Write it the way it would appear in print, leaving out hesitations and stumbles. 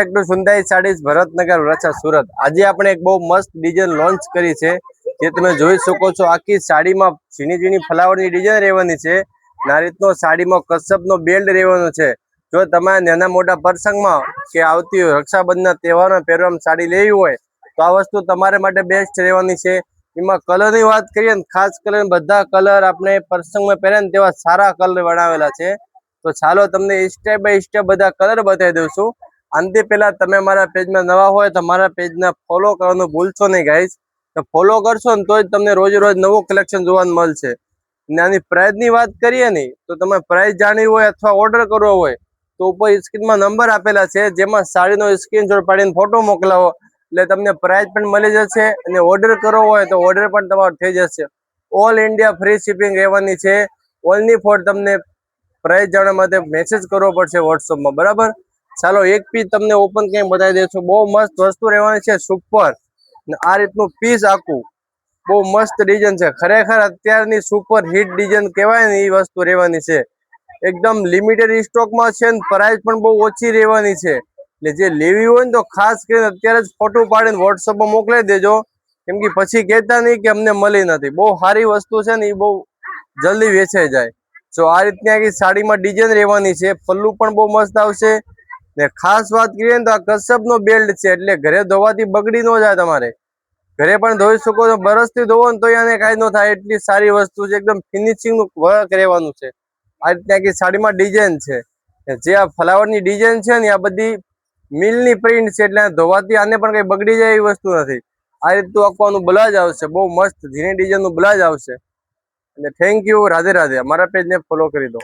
એકદમ સુંદાઈ સાડીઝ ભરતનગર વરછા સુરત। આજે આપણે એક બહુ મસ્ત ડિઝાઇન લોન્ચ કરી છે, જે તમે જોઈ શકો છો। આખી સાડીમાં ઝીણી ઝીણી ફ્લાવરની ડિઝાઇન રહેવાની છે। આ રીતનો સાડીમાં કસબનો બેલ્ટ રહેવાનો છે। જો તમારે નાના મોટા પ્રસંગમાં કે આવતી રક્ષાબંધનના તહેવારમાં પહેરવામાં સાડી લેવી હોય તો આ વસ્તુ તમારા માટે બેસ્ટ રહેવાની છે। એમાં કલરની વાત કરીએ ને, ખાસ કરીને બધા કલર આપણે પ્રસંગમાં પહેરે ને તેવા સારા કલર બનાવેલા છે। તો ચાલો તમને સ્ટેપ બાય સ્ટેપ બધા કલર બતાવી દઉં। આનાથી પહેલા તમે મારા પેજમાં નવા હોય તો મારા પેજને ફોલો કરવાનું ભૂલશો નહીં ગાઈઝ। તો ફોલો કરશો ને તો જ તમને રોજ રોજ નવું કલેક્શન જોવાનું મળશે। ને આની પ્રાઇસની વાત કરીએ ને તો તમે પ્રાઇસ જાણવી હોય અથવા ઓર્ડર કરવો હોય તો ઉપર સ્ક્રીનમાં નંબર આપેલા છે, જેમાં સાડીનો સ્ક્રીનશોટ પાડીને ફોટો મોકલાવો એટલે તમને પ્રાઇસ પણ મળી જશે અને ઓર્ડર કરવો હોય તો ઓર્ડર પણ તમારો થઈ જશે। ઓલ ઇન્ડિયા ફ્રી શિપિંગ રહેવાની છે। ઓનલી ફોર તમને પ્રાઇસ જાણવા માટે મેસેજ કરવો પડશે વોટ્સઅપમાં, બરાબર। ચાલો એક પીસ તમને ઓપન કરીને બતાવી દઈશું। બહુ મસ્ત વસ્તુ રહેવાની છે, સુપર। આ રીતનું પીસ આખું બહુ મસ્ત ડિઝાઇન છે, ખરેખર અત્યારની સુપર હિટ ડિઝાઇન કહેવાય ને એ વસ્તુ રહેવાની છે। એકદમ લિમિટેડ સ્ટોકમાં છે ને પ્રાઇસ પણ બહુ ઓછી રહેવાની છે। એટલે જે લેવી હોય ને તો ખાસ કરીને અત્યારે જ ફોટો પાડીને વોટ્સઅપમાં મોકલાવી દેજો, કેમ કે પછી કહેતા નહીં કે અમને મળી નથી। બહુ સારી વસ્તુ છે ને, એ બહુ જલ્દી વેચાઈ જાય। જો આ રીતની આખી સાડીમાં ડિઝાઇન રહેવાની છે, પલ્લુ પણ બહુ મસ્ત આવશે। ને ખાસ વાત કરીએ ને તો આ કસબનો બેલ્ટ છે, એટલે ઘરે ધોવાથી બગડી ન જાય। તમારે ઘરે પણ ધોઈ શકો છો, બરસથી ધોવો ને તો એને કાંઈ ન થાય, એટલી સારી વસ્તુ છે। એકદમ ફિનિશિંગ વર્ક રહેવાનું છે। આ રીતની આખી સાડીમાં ડિઝાઇન છે। જે આ ફ્લાવરની ડિઝાઇન છે ને, આ બધી મિલની પ્રિન્ટ છે, એટલે ધોવાથી આને પણ કઈ બગડી જાય એવી વસ્તુ નથી। આ રીતનું આખવાનું બ્લાઉઝ આવશે, બહુ મસ્ત ઝીણી ડિઝાઇનનું બ્લાઉઝ આવશે। અને થેન્ક યુ, રાધે રાધે। અમારા પેજને ફોલો કરી દો।